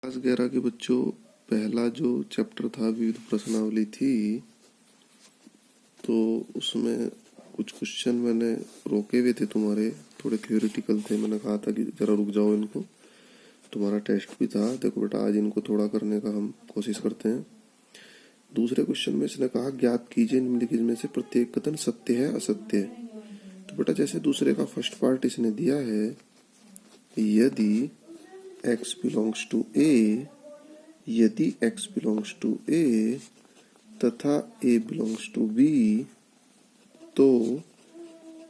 Class 11 के बच्चों, पहला जो चैप्टर था विविध प्रश्नावली थी, तो उसमें कुछ क्वेश्चन मैंने रोके हुए थे तुम्हारे, थोड़े थियोरिटिकल थे। मैंने कहा था कि जरा रुक जाओ, इनको तुम्हारा टेस्ट भी था। देखो बेटा, आज इनको थोड़ा करने का हम कोशिश करते हैं। दूसरे क्वेश्चन में इसने कहा ज्ञात कीजिए निम्नलिखित में से प्रत्येक कथन सत्य है असत्य है। तो बेटा जैसे दूसरे का फर्स्ट पार्ट इसने दिया है, यदि x बिलोंग्स टू ए, यदि x बिलोंग्स टू ए तथा a बिलोंग्स टू b, तो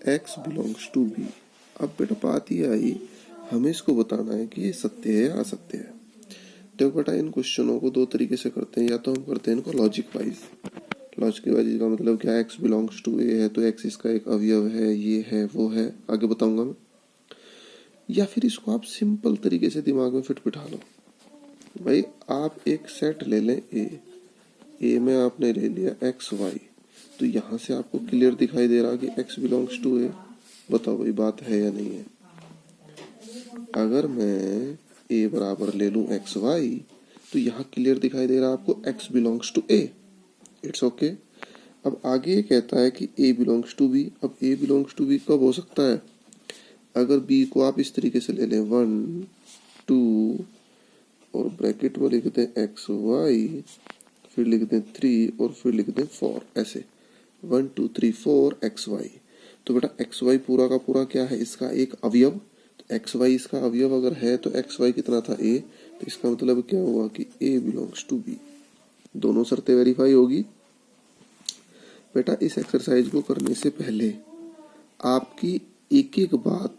x बिलोंग्स टू b। अब बेटा बात ये आई, हमें इसको बताना है कि ये सत्य है या असत्य है। देखो बेटा, इन क्वेश्चनों को दो तरीके से करते हैं। या तो हम करते हैं इनको लॉजिक वाइज। लॉजिक वाइज का मतलब क्या, x बिलोंग्स टू a है तो x इसका एक अवयव है, ये है वो है, आगे बताऊंगा मैं। या फिर इसको आप सिंपल तरीके से दिमाग में फिट बिठा लो। भाई आप एक सेट ले लें ए में आपने ले लिया एक्स वाई, तो यहाँ से आपको क्लियर दिखाई दे रहा कि एक्स बिलोंग्स टू ए। बताओ भाई बात है या नहीं है। अगर मैं ए बराबर ले लूं एक्स वाई, तो यहाँ क्लियर दिखाई दे रहा आपको X belongs to A. It's okay. अब आगे ये कहता है कि ए बिलोंग्स टू बी। अब ए बिलोंग्स टू बी कब हो सकता है, अगर बी को आप इस तरीके से ले लें 1 2 और ब्रैकेट में लिख दें एक्स वाई, फिर लिख दें 3 और फिर लिख दें 4, ऐसे 1 2 3 4 एक्स वाई। तो बेटा एक्स वाई पूरा का पूरा क्या है, इसका एक अवयव। तो एक्स वाई इसका अवयव अगर है तो एक्स वाई कितना था ए, तो इसका मतलब क्या हुआ कि ए बिलोंग्स टू बी। दोनों शर्तें वेरीफाई होगी। बेटा इस एक्सरसाइज को करने से पहले आपकी एक एक बात,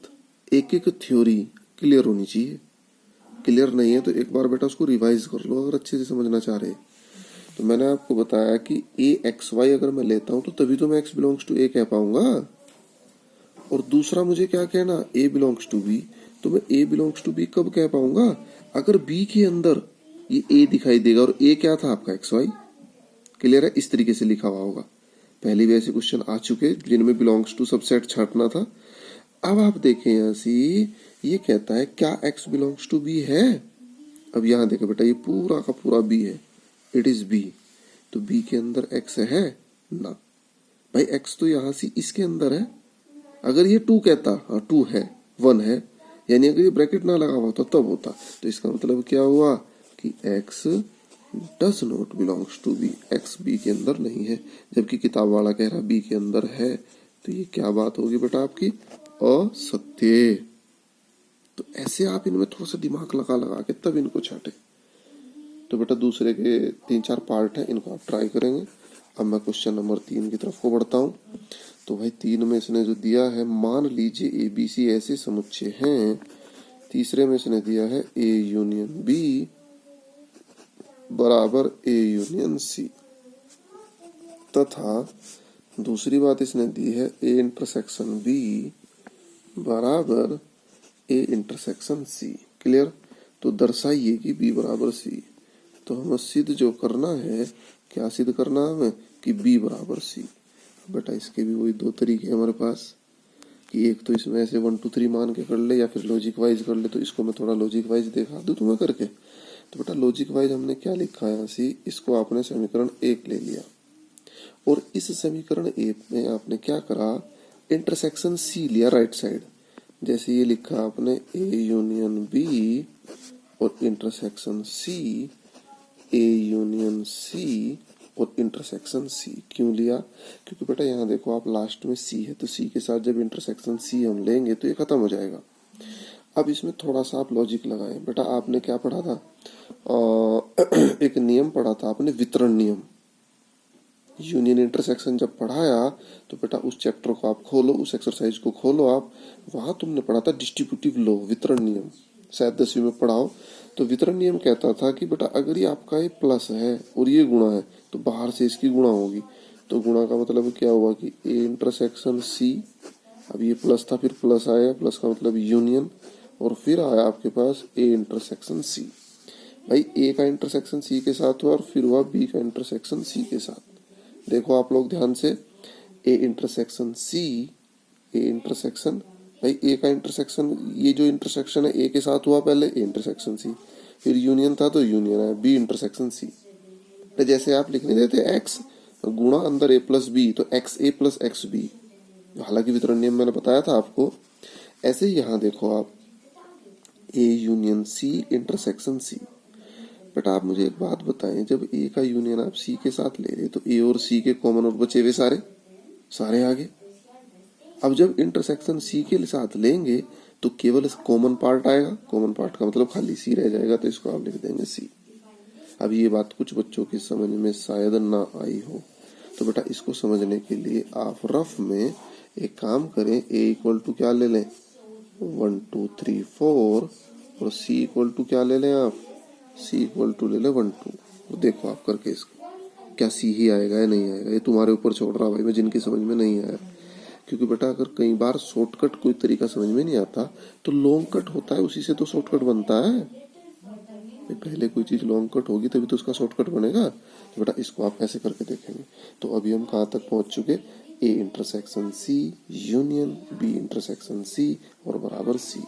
एक एक थ्योरी क्लियर होनी चाहिए। क्लियर नहीं है तो एक बार बेटा उसको रिवाइज कर लो, अगर अच्छे से समझना चाह रहे। तो मैंने आपको बताया कि ए एक्स वाई अगर मैं लेता हूं तो तभी तो मैं एक्स बिलोंग्स टू ए कह पाऊंगा। और दूसरा मुझे क्या कहना, ए बिलोंग्स टू बी। तो मैं ए बिलोंग्स टू बी कब कह पाऊंगा, अगर बी के अंदर ये ए दिखाई देगा और ए क्या था आपका एक्स वाई। क्लियर है, इस तरीके से लिखा हुआ होगा। पहले भी ऐसे क्वेश्चन आ चुके जिनमें बिलोंग्स टू सबसेट छांटना था। अब आप देखें यहां से, ये कहता है क्या x बिलोंग्स टू बी है। अब यहां देखो बेटा, ये पूरा का पूरा b है, इट इज b। तो b के अंदर x है ना, भाई x तो यहां से इसके अंदर है। अगर ये 2 कहता, हाँ 2 है 1 है, यानी अगर ये ब्रैकेट ना लगा हुआ तो तब होता। तो इसका मतलब क्या हुआ कि x does not belongs to B, x b के अंदर नहीं है, जबकि किताब वाला कह रहा b के अंदर है। तो ये क्या बात होगी बेटा आपकी, असत्य। तो ऐसे आप इनमें थोड़ा सा दिमाग लगा लगा के तब इनको छाटे। तो बेटा दूसरे के 3-4 पार्ट हैं, इनको आप ट्राई करेंगे। अब मैं क्वेश्चन नंबर 3 की तरफ को बढ़ता हूँ। तो भाई 3 में इसने जो दिया है, मान लीजिए ए बी सी ऐसे समुच्चय हैं। तीसरे में इसने दिया है ए यूनियन बी बराबर ए यूनियन सी, तथा दूसरी बात इसने दी है ए इंटरसेक्शन बी बराबर ए इंटरसेक्शन सी। क्लियर। तो दर्शाइए कि बी बराबर सी। तो हमें सिद्ध जो करना है, क्या सिद्ध करना है हमें, कि बी बराबर सी। बेटा इसके भी वही दो तरीके हैं हमारे पास, कि एक तो इसमें ऐसे 1 2 3 मान के कर ले, या फिर लॉजिक वाइज कर ले। तो इसको मैं थोड़ा लॉजिक वाइज दिखा दूं तुम्हें करके। तो बेटा लॉजिक वाइज हमने क्या लिखा है, सी, इसको आपने समीकरण 1 ले लिया, और इस समीकरण 1 में आपने क्या करा, इंटरसेक्शन सी लिया राइट साइड। जैसे ये लिखा आपने ए यूनियन बी और intersection C, A union C और इंटरसेक्शन सी। क्यों लिया, क्योंकि बेटा यहाँ देखो आप लास्ट में सी है, तो सी के साथ जब इंटरसेक्शन सी हम लेंगे तो ये खत्म हो जाएगा। अब इसमें थोड़ा सा आप लॉजिक लगाएं। बेटा आपने क्या पढ़ा था, एक नियम पढ़ा था आपने, वितरण नियम। यूनियन इंटरसेक्शन जब पढ़ाया तो बेटा उस चैप्टर को आप खोलो, उस एक्सरसाइज को खोलो आप, वहां तुमने पढ़ा था डिस्ट्रीब्यूटिव लॉ, वितरण नियम, शायद 10वीं में पढ़ाओ। तो वितरण नियम कहता था कि बेटा अगर ये आपका ये प्लस है और ये गुणा है, तो बाहर से इसकी गुणा होगी। तो गुणा का मतलब क्या हुआ कि ए इंटरसेक्शन सी, अब ये प्लस था फिर प्लस आया, प्लस का मतलब यूनियन, और फिर आया आपके पास ए इंटरसेक्शन सी। भाई ए का इंटरसेक्शन सी के साथ हुआ और फिर हुआ बी का इंटरसेक्शन सी के साथ। देखो आप लोग ध्यान से, ए इंटरसेक्शन सी, ए इंटरसेक्शन, भाई ए का इंटरसेक्शन, ये जो इंटरसेक्शन है ए के साथ हुआ पहले, ए इंटरसेक्शन सी, फिर यूनियन था तो यूनियन है, बी इंटरसेक्शन सी। तो जैसे आप लिख नहीं देते एक्स गुणा अंदर ए प्लस बी, तो एक्स ए प्लस एक्स बी, हालांकि वितरण नियम मैंने बताया था आपको। ऐसे ही यहाँ देखो आप, ए यूनियन सी इंटरसेक्शन सी। बेटा आप मुझे एक बात बताएं, जब ए का यूनियन आप सी के साथ ले रहे तो ए और सी के कॉमन और बचे हुए सारे सारे आगे। अब जब इंटरसेक्शन सी के साथ लेंगे तो केवल कॉमन पार्ट आएगा, कॉमन पार्ट का मतलब खाली सी रह जाएगा, तो इसको आप लिख देंगे सी। अब ये बात कुछ बच्चों की समझ में शायद ना आई हो, तो बेटा इसको समझने के लिए आप रफ में एक काम करें, ए इक्वल टू क्या ले लें 1 2 3 4, और सी इक्वल टू क्या ले लें आप, सी इक्वल टू ले लें 1 2। तो देखो आप करके इसको क्या सी ही आएगा या नहीं आएगा, ये तुम्हारे ऊपर छोड़ रहा भाई मैं, जिनकी समझ में नहीं आया। क्योंकि बेटा अगर कई बार शॉर्टकट कोई तरीका समझ में नहीं आता तो लॉन्ग कट होता है, उसी से तो शॉर्टकट बनता है। पहले कोई चीज लॉन्ग कट होगी तभी तो उसका शॉर्टकट बनेगा। तो बेटा इसको आप ऐसे करके देखेंगे। तो अभी हम कहाँ तक पहुंच चुके, A intersection C union B intersection C और बराबर सी।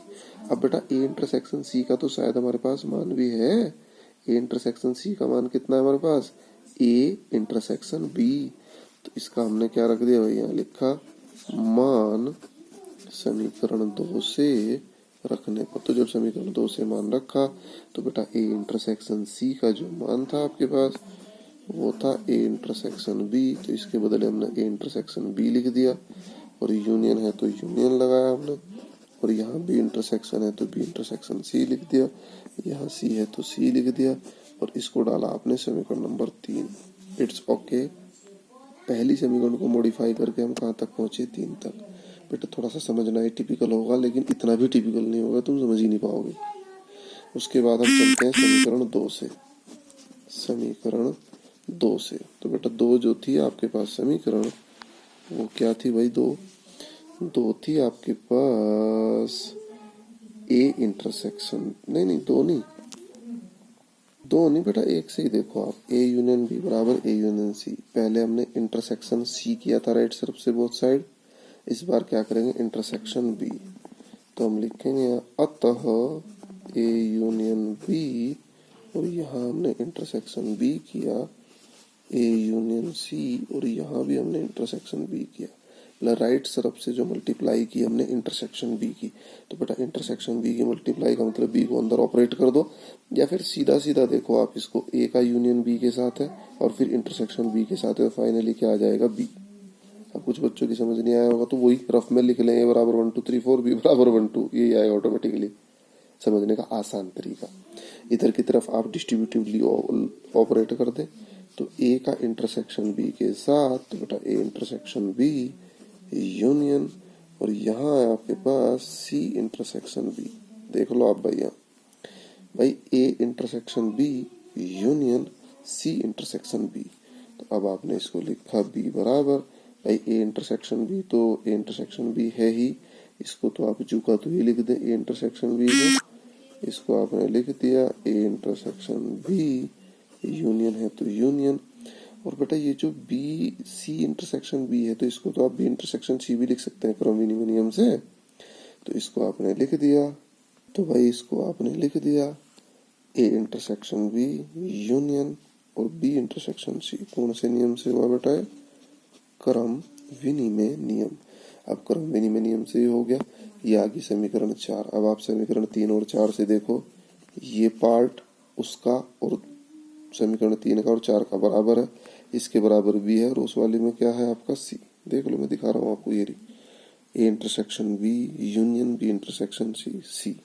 अब बेटा ए इंटरसेक्शन सी का तो शायद हमारे पास मान भी है, ए इंटरसेक्शन सी का मान कितना है हमारे पास, ए इंटरसेक्शन बी। तो इसका हमने क्या रख दिया भाई, यहाँ लिखा मान समीकरण 2 से रखने पर। तो जब समीकरण 2 से मान रखा तो बेटा ए इंटरसेक्शन सी का जो मान था आपके पास वो था ए इंटरसेक्शन बी, तो इसके बदले हमने ए इंटरसेक्शन बी लिख दिया, और यूनियन है तो यूनियन लगाया हमने, और यहाँ बी इंटरसेक्शन है तो बी इंटरसेक्शन सी लिख दिया, यहाँ सी है तो सी लिख दिया, और इसको डाला आपने समीकरण नंबर 3। It's okay. पहली समीकरण को मॉडिफाई करके हम कहाँ तक पहुंचे, 3 तक। बेटा थोड़ा सा समझना है टिपिकल होगा, लेकिन इतना भी टिपिकल नहीं होगा, तुम समझ ही नहीं पाओगे। उसके बाद हम चलते हैं समीकरण 2 से, समीकरण 2 से। तो बेटा 2 जो थी आपके पास समीकरण वो क्या थी भाई, 2 थी आपके पास ए इंटरसेक्शन, नहीं 2 नहीं बेटा, एक से ही देखो आप, ए यूनियन बी बराबर ए यूनियन सी। पहले हमने इंटरसेक्शन सी किया था राइट तरफ से बोथ साइड, इस बार क्या करेंगे इंटरसेक्शन बी। तो हम लिखेंगे अतः ए यूनियन बी, और यहाँ हमने इंटरसेक्शन बी किया, ए यूनियन सी, और यहाँ भी हमने इंटरसेक्शन बी किया। राइट तरफ से जो मल्टीप्लाई की हमने इंटरसेक्शन बी की, तो बेटा इंटरसेक्शन बी की मल्टीप्लाई का मतलब बी को अंदर ऑपरेट कर दो, या फिर सीधा सीधा देखो आप इसको, ए का यूनियन बी के साथ है और फिर इंटरसेक्शन बी के साथ है, फाइनली क्या आ जाएगा बी। अब कुछ बच्चों की समझ नहीं आया होगा तो वही रफ में लिख लें, ए बराबर 1 2 3 4 बी बराबर 1 2, ये आएगा ऑटोमेटिकली, समझने का आसान तरीका। इधर की तरफ आप डिस्ट्रीब्यूटिवली ऑपरेट कर दें, तो ए का इंटरसेक्शन बी के साथ, तो बेटा ए इंटरसेक्शन बी यूनियन, और यहाँ है आपके पास सी इंटरसेक्शन बी। देख लो आप भैया, भाई A intersection B union C intersection B. तो अब आपने इसको लिखा बी बराबर, भाई ए इंटरसेक्शन बी तो ए इंटरसेक्शन बी है ही, इसको तो आप जू का तो ही लिख दें, ए इंटरसेक्शन बी है, इसको आपने लिख दिया ए इंटरसेक्शन बी यूनियन है तो यूनियन। और बेटा ये जो बी सी इंटरसेक्शन बी है तो इसको तो आप बी इंटरसेक्शन सी भी लिख सकते हैं क्रम विनिमय नियम से, तो इसको आपने लिख दिया। तो भाई इसको आपने लिख दिया ए इंटरसेक्शन बी यूनियन और बी इंटरसेक्शन सी, कौन से नियम से हुआ बेटा, क्रम विनिमय नियम। अब क्रम विनिमय नियम से हो गया, ये आ गई समीकरण 4। अब आप समीकरण 3 और 4 से देखो, ये पार्ट उसका और समीकरण 3 का और 4 का बराबर है, इसके बराबर बी है, और उस वाले में क्या है आपका सी। देख लो मैं दिखा रहा हूँ आपको, ये A intersection B union B intersection C C,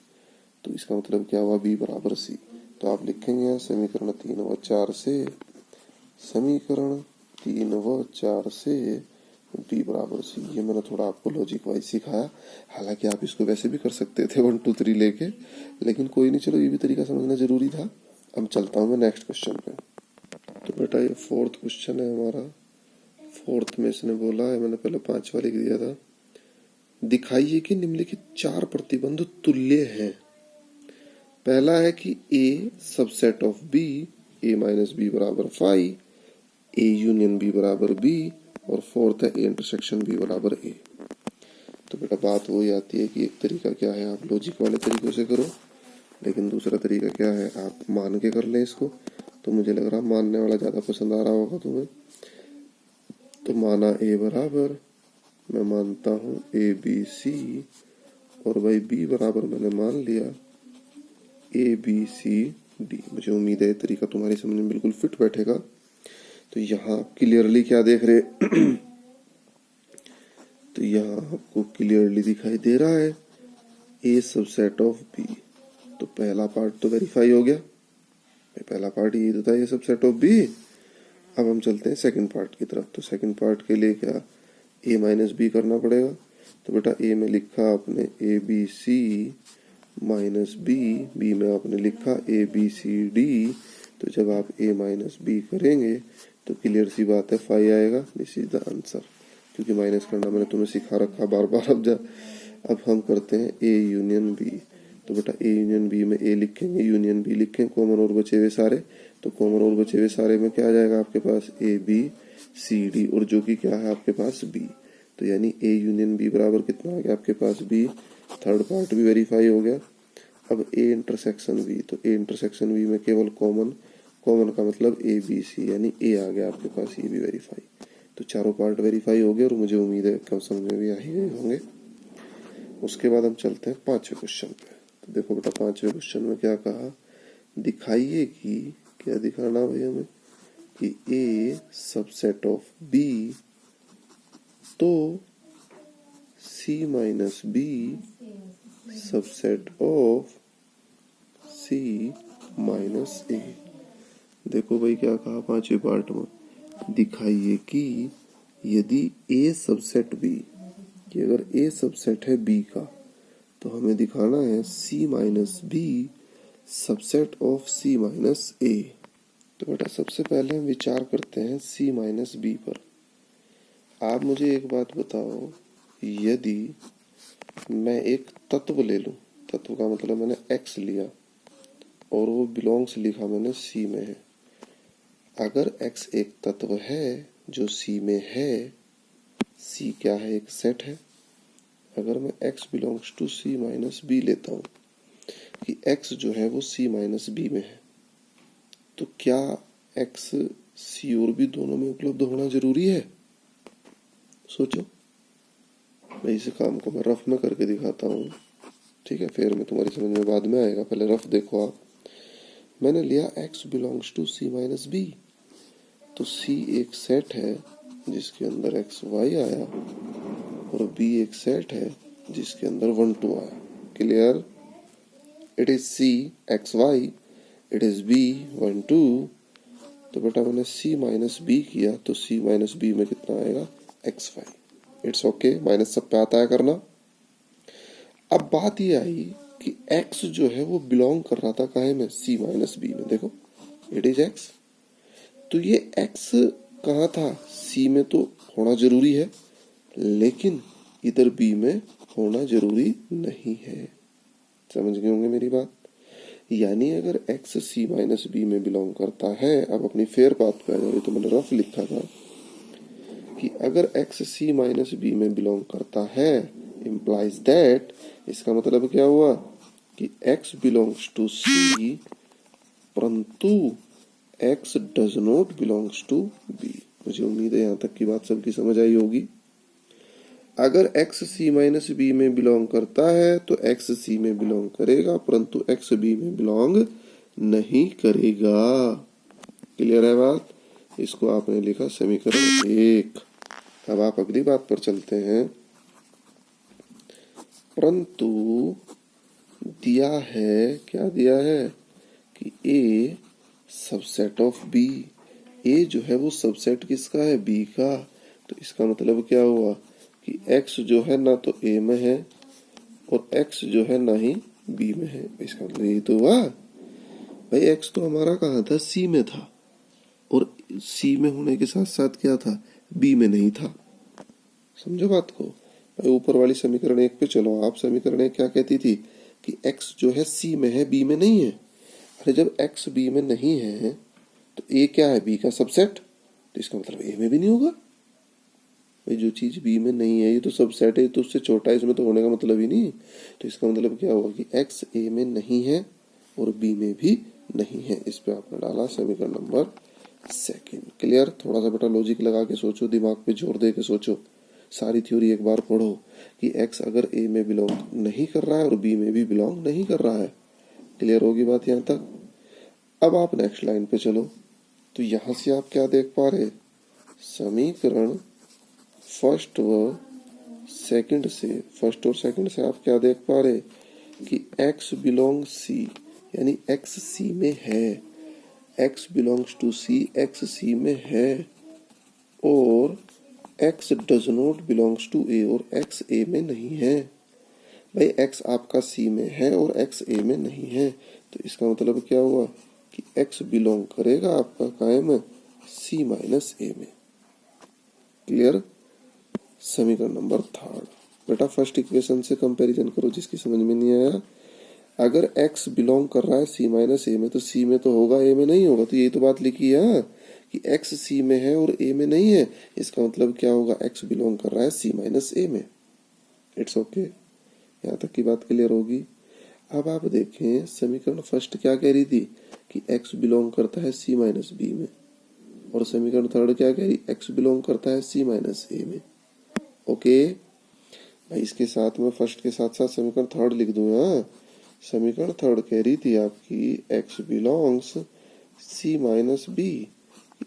तो इसका मतलब क्या हुआ बी बराबर सी। तो आप लिखेंगे समीकरण 3 व 4 से, समीकरण 3 व 4 से बी बराबर सी। ये मैंने थोड़ा आपको लॉजिक वाइज सिखाया, हालांकि आप इसको वैसे भी कर सकते थे 1 2 3 लेके, लेकिन कोई नहीं, चलो ये भी तरीका समझना जरूरी था। अब चलता हूँ मैं नेक्स्ट क्वेश्चन पे। तो बेटा ये 4th क्वेश्चन है हमारा, 4th में इसने बोला है, मैंने पहले 5वां लिख दिया था, दिखाइए कि निम्नलिखित 4 प्रतिबंध तुल्य हैं। पहला है कि A subset of B, A minus B बराबर 5, ए यूनियन बी बराबर बी, और 4th है ए इंटरसेक्शन बी बराबर ए। तो बेटा बात वही आती है कि एक तरीका क्या है, आप लॉजिक वाले तरीकों से करो, लेकिन दूसरा तरीका क्या है, आप मान के कर लें इसको। तो मुझे लग रहा मानने वाला ज़्यादा पसंद आ रहा होगा तुम्हें। तो माना ए बराबर, मैं मानता हूँ ए बी सी, और भाई बी बराबर मैंने मान लिया ए बी सी डी। मुझे उम्मीद है तरीका तुम्हारी समझ में बिल्कुल फिट बैठेगा। तो यहाँ क्लियरली क्या देख रहे तो यहाँ आपको क्लियरली दिखाई दे रहा है ए सबसेट ऑफ बी। तो पहला पार्ट तो वेरीफाई हो गया, पहला पार्ट ये तो था ए सबसेट ऑफ बी। अब हम चलते हैं सेकंड पार्ट की तरफ। तो सेकंड पार्ट के लिए क्या, ए माइनस बी करना पड़ेगा। तो बेटा ए में लिखा आपने A B C minus B, B में आपने लिखा ए बी सी डी। तो जब आप ए माइनस बी करेंगे तो क्लियर सी बात है फाई आएगा। दिस इज द आंसर, क्योंकि माइनस करना मैंने तुम्हें सिखा रखा बार बार। अब हम करते हैं ए यूनियन बी। तो बेटा ए यूनियन बी में ए लिखेंगे, यूनियन बी लिखेंगे, कॉमन और बचे हुए सारे। तो कॉमन और बचे हुए सारे में क्या आ जाएगा आपके पास, ए बी सी डी, और जो कि क्या है आपके पास बी। तो यानी ए यूनियन बी बराबर कितना आ गया आपके पास बी। थर्ड पार्ट भी वेरीफाई हो गया। अब ए इंटरसेक्शन बी, तो ए इंटरसेक्शन बी में केवल कॉमन, कॉमन का मतलब ए बी सी, यानी ए आ गया आपके पास, ये भी वेरीफाई। तो चारों पार्ट वेरीफाई हो गए और मुझे उम्मीद है कम समझ में भी आ ही गए होंगे। उसके बाद हम चलते हैं पांचवें क्वेश्चन पे। तो देखो बेटा पांचवें क्वेश्चन में क्या कहा, दिखाइए कि, क्या दिखाना भाई हमें, कि ए सबसेट ऑफ बी तो C minus B subset of C minus A. देखो भाई क्या कहा पांचवें पार्ट में, दिखाइए कि यदि ए सबसेट बी, कि अगर ए सबसेट है बी का, तो हमें दिखाना है C minus B subset of C minus A. तो बेटा सबसे पहले हम विचार करते हैं सी माइनस बी पर। आप मुझे एक बात बताओ, यदि मैं एक तत्व ले लूं, तत्व का मतलब मैंने एक्स लिया और वो बिलोंग्स लिखा मैंने सी में है। अगर एक्स एक तत्व है जो सी में है, सी क्या है, एक सेट है। अगर मैं x belongs to C minus B लेता हूँ कि x जो है वो सी माइनस बी में है, तो क्या x सी और बी दोनों में उपलब्ध होना जरूरी है? सोचो। मैं इस काम को मैं रफ में करके दिखाता हूँ, ठीक है, फिर मैं तुम्हारी समझ में बाद में आएगा। पहले रफ देखो आप। मैंने लिया x belongs to C minus B, तो c एक सेट है जिसके अंदर x y आया, और b एक सेट है जिसके अंदर 1 2 आया। Clear? It is c x y, it is b 1 2। तो बेटा मैंने c माइनस बी किया, तो c माइनस बी में कितना आएगा, x y। It's okay, minus सब पे आता है करना। अब बात ये आई कि x जो है वो बिलोंग कर रहा था काहे में, c माइनस बी में। देखो इट इज x, तो ये x कहाँ था, c में तो होना जरूरी है, लेकिन इधर b में होना जरूरी नहीं है। समझ गए होंगे मेरी बात। यानी अगर x c माइनस बी में बिलोंग करता है, अब अपनी फेयर बात पे आ जाए, तो मैंने रफ लिखा था कि अगर x c माइनस बी में बिलोंग करता है, इम्प्लाइज दैट, इसका मतलब क्या हुआ कि x बिलोंग्स टू c परंतु x does not belongs to b। मुझे उम्मीद है यहाँ तक की बात सबकी समझ आई होगी। अगर x c माइनस बी में बिलोंग करता है तो x c में बिलोंग करेगा, परंतु x b में बिलोंग नहीं करेगा। क्लियर है बात? इसको आपने लिखा समीकरण 1। अब आप अगली बात पर चलते हैं। परंतु दिया है, क्या दिया है कि a subset of b, a जो है वो सबसेट किसका है, b का। तो इसका मतलब क्या हुआ कि x जो है ना तो a में है और x जो है ना ही b में है। इसका मतलब यही तो हुआ भाई, x तो हमारा कहाँ था, c में था, और c में होने के साथ साथ क्या था, b में नहीं था। समझो बात को। भाई ऊपर वाली समीकरण 1 पे चलो आप। समीकरण 1 क्या कहती थी कि x जो है c में है, b में नहीं है। अरे जब x b में नहीं है तो a क्या है, b का सबसेट, तो इसका मतलब a में भी नहीं होगा। भाई जो चीज b में नहीं है ये तो सबसेट है, तो उससे छोटा है, इसमें तो होने का मतलब ही नहीं। तो इसका मतलब क्या हुआ कि x a में नहीं है और बी में भी नहीं है। इस पे आपने डाला समीकरण नंबर सेकंड। क्लियर? थोड़ा सा बेटा लॉजिक लगा के सोचो, दिमाग पे जोर दे के सोचो, सारी थ्योरी एक बार पढ़ो कि एक्स अगर ए में बिलोंग नहीं कर रहा है और बी में भी बिलोंग नहीं कर रहा है। क्लियर होगी बात यहाँ तक? अब आप नेक्स्ट लाइन पे चलो, तो यहां से आप क्या देख पा रहे, समीकरण फर्स्ट और सेकंड से आप क्या देख पा रहे कि x बिलोंग सी, यानी x सी में है, x belongs to C, x C में है, और x does not belongs to A, और x ए में नहीं है। भाई x आपका सी में है और x ए में नहीं है, तो इसका मतलब क्या हुआ कि x बिलोंग करेगा आपका कायम है सी माइनस ए में। क्लियर? समीकरण नंबर थर्ड। बेटा फर्स्ट इक्वेशन से कंपैरिजन करो, जिसकी समझ में नहीं आया, अगर x बिलोंग कर रहा है सी माइनस ए में तो सी में तो होगा, ए में नहीं होगा। तो यही तो बात लिखी है कि x सी में है और ए में नहीं है, इसका मतलब क्या होगा, x बिलोंग कर रहा है सी माइनस ए में। इट्स ओके, यहाँ तक की बात क्लियर होगी। अब आप देखें समीकरण फर्स्ट क्या कह रही थी कि x बिलोंग करता है सी माइनस बी में, और समीकरण थर्ड क्या कह रही, x बिलोंग करता है सी माइनस ए में। ओके भाई, इसके साथ में फर्स्ट के साथ साथ समीकरण थर्ड लिख दूंगा। समीकरण थर्ड कह रही थी आपकी x बिलोंग्स सी माइनस बी,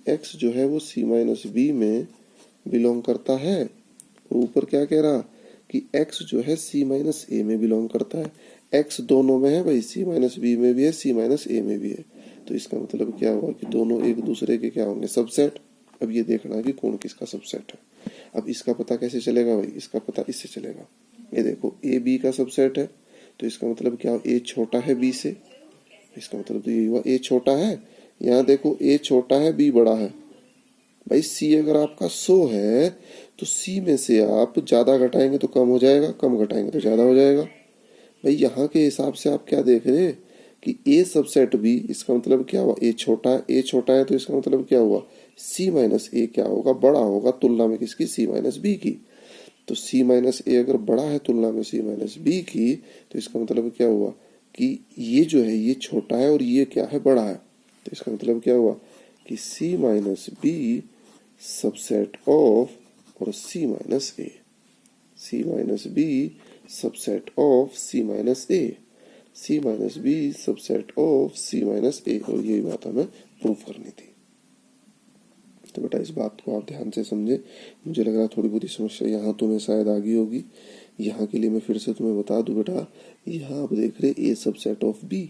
x जो है वो सी माइनस बी में बिलोंग करता है, और ऊपर क्या कह रहा कि x जो है सी माइनस ए में बिलोंग करता है। x दोनों में है भाई, सी माइनस बी में भी है, सी माइनस ए में भी है, तो इसका मतलब क्या हुआ कि दोनों एक दूसरे के क्या होंगे, सबसेट। अब ये देखना कि कौन किसका सबसेट है। अब इसका पता कैसे चलेगा भाई, इसका पता इससे चलेगा, ये देखो ए बी का सबसेट है, तो इसका मतलब क्या, ए छोटा है बी से, इसका मतलब तो ये हुआ ए छोटा है। यहाँ देखो ए छोटा है बी बड़ा है। भाई सी अगर आपका 100 है तो सी में से आप ज्यादा घटाएंगे तो कम हो जाएगा, कम घटाएंगे तो ज्यादा हो जाएगा। भाई यहाँ के हिसाब से आप क्या देख रहे हैं कि ए सबसेट बी, इसका मतलब क्या हुआ, ए छोटा है, ए छोटा है तो इसका मतलब क्या हुआ, सी माइनस ए क्या होगा, बड़ा होगा तुलना में किसकी, सी माइनस बी की। तो सी माइनस ए अगर बड़ा है तुलना में सी माइनस बी की, तो इसका मतलब क्या हुआ कि ये जो है ये छोटा है और ये क्या है, बड़ा है। तो इसका मतलब क्या हुआ कि C minus B subset of और C minus A, C minus B subset of C minus A, C minus B subset of C minus A, और यही बात हमें प्रूव करनी थी। तो बेटा इस बात को आप ध्यान से समझे। मुझे लग रहा है थोड़ी बहुत समस्या यहाँ तुम्हें शायद आ गई होगी। यहाँ के लिए मैं फिर से तुम्हें बता दूं बेटा, यहाँ आप देख रहे ए सबसेट ऑफ बी,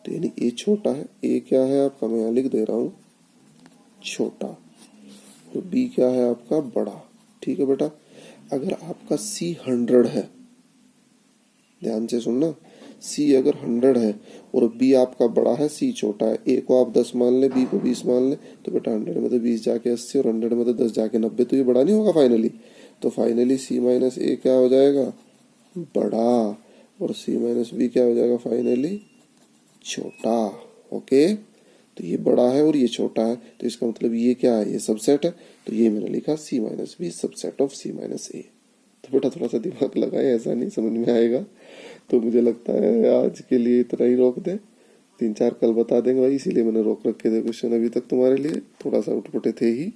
तो यानी ए छोटा है, ए क्या है आपका, मैं यहाँ लिख दे रहा हूँ छोटा, और बी क्या है आपका बड़ा। ठीक है बेटा, अगर आपका सी 100 है, ध्यान से सुनना, सी अगर 100 है और बी आपका बड़ा है, सी छोटा है, ए को आप 10 मान ले, बी को 20 मान ले, तो बेटा 100 में तो 20 जाके 80 और 100 में तो 10 जाके 90, तो ये बड़ा नहीं होगा फाइनली। तो फाइनली सी माइनस ए क्या हो जाएगा, बड़ा, और सी माइनस बी क्या हो जाएगा फाइनली, छोटा। ओके, तो ये बड़ा है और ये छोटा है, तो इसका मतलब ये क्या है, ये सबसेट है, तो ये मैंने लिखा C minus B subset of C minus A. तो बेटा थोड़ा सा दिमाग लगाए, ऐसा नहीं समझ में आएगा। तो मुझे लगता है आज के लिए इतना ही रोक दे, 3-4 कल बता देंगे भाई, इसीलिए मैंने रोक रखे थे क्वेश्चन अभी तक तुम्हारे लिए, थोड़ा सा उठपटे थे ही।